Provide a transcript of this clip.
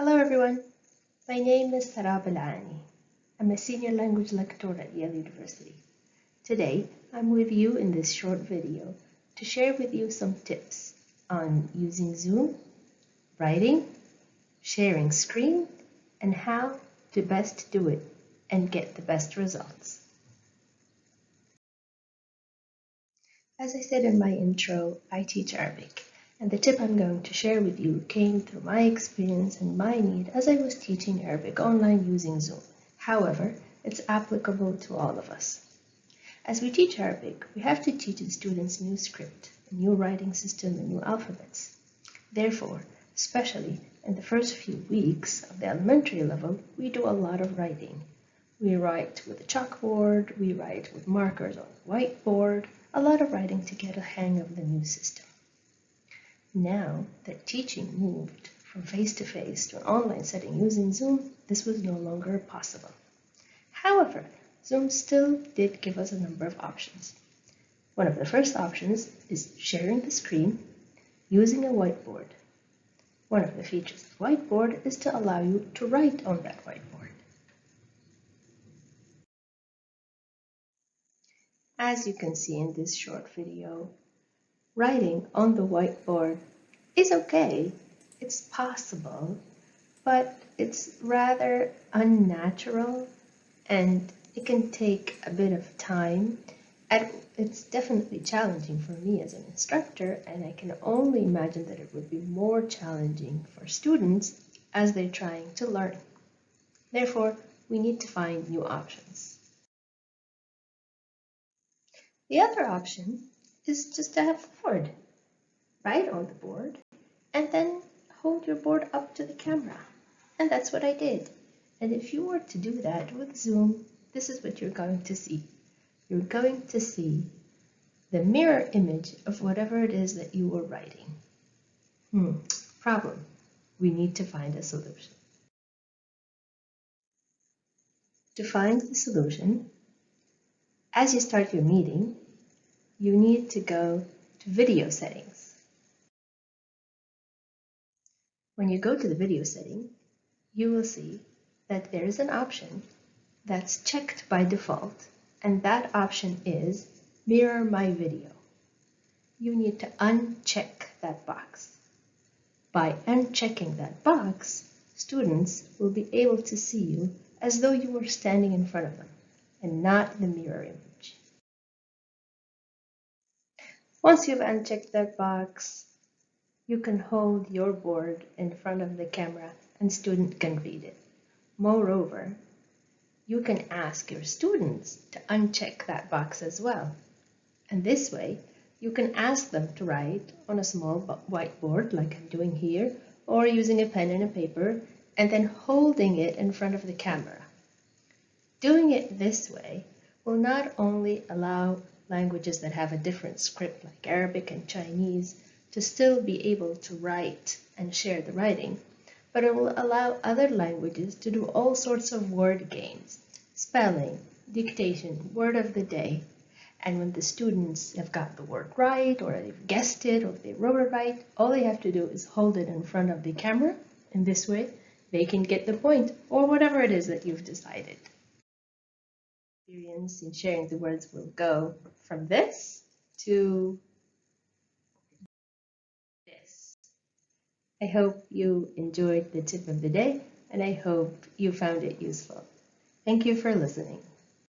Hello everyone, my name is Sarab Al-Ani. I'm a senior language lecturer at Yale University. Today, I'm with you in this short video to share with you some tips on using Zoom, writing, sharing screen, and how to best do it and get the best results. As I said in my intro, I teach Arabic. And the tip I'm going to share with you came through my experience and my need as I was teaching Arabic online using Zoom. However, it's applicable to all of us. As we teach Arabic, we have to teach the students new script, a new writing system, and new alphabets. Therefore, especially in the first few weeks of the elementary level, we do a lot of writing. We write with a chalkboard, we write with markers on the whiteboard, a lot of writing to get a hang of the new system. Now that teaching moved from face-to-face to an online setting using Zoom, this was no longer possible. However, Zoom still did give us a number of options. One of the first options is sharing the screen using a whiteboard. One of the features of Whiteboard is to allow you to write on that whiteboard. As you can see in this short video, writing on the whiteboard is okay, it's possible, but it's rather unnatural and it can take a bit of time, and it's definitely challenging for me as an instructor, and I can only imagine that it would be more challenging for students as they're trying to learn. Therefore, we need to find new options. The other option is just to have a board. Write on the board and then hold your board up to the camera. And that's what I did. And if you were to do that with Zoom, this is what you're going to see. You're going to see the mirror image of whatever it is that you were writing. Problem. We need to find a solution. To find the solution, as you start your meeting, you need to go to video settings. When you go to the video setting, you will see that there is an option that's checked by default, and that option is Mirror My Video. You need to uncheck that box. By unchecking that box, students will be able to see you as though you were standing in front of them and not the mirror image. Once you've unchecked that box, you can hold your board in front of the camera and student can read it. Moreover, you can ask your students to uncheck that box as well. And this way, you can ask them to write on a small whiteboard like I'm doing here, or using a pen and a paper, and then holding it in front of the camera. Doing it this way will not only allow languages that have a different script like Arabic and Chinese to still be able to write and share the writing, but it will allow other languages to do all sorts of word games, spelling, dictation, word of the day. And when the students have got the word right, or they've guessed it, or they wrote it right, all they have to do is hold it in front of the camera. In this way, they can get the point, or whatever it is that you've decided. Experience in sharing the words will go from this to this. I hope you enjoyed the tip of the day, and I hope you found it useful. Thank you for listening.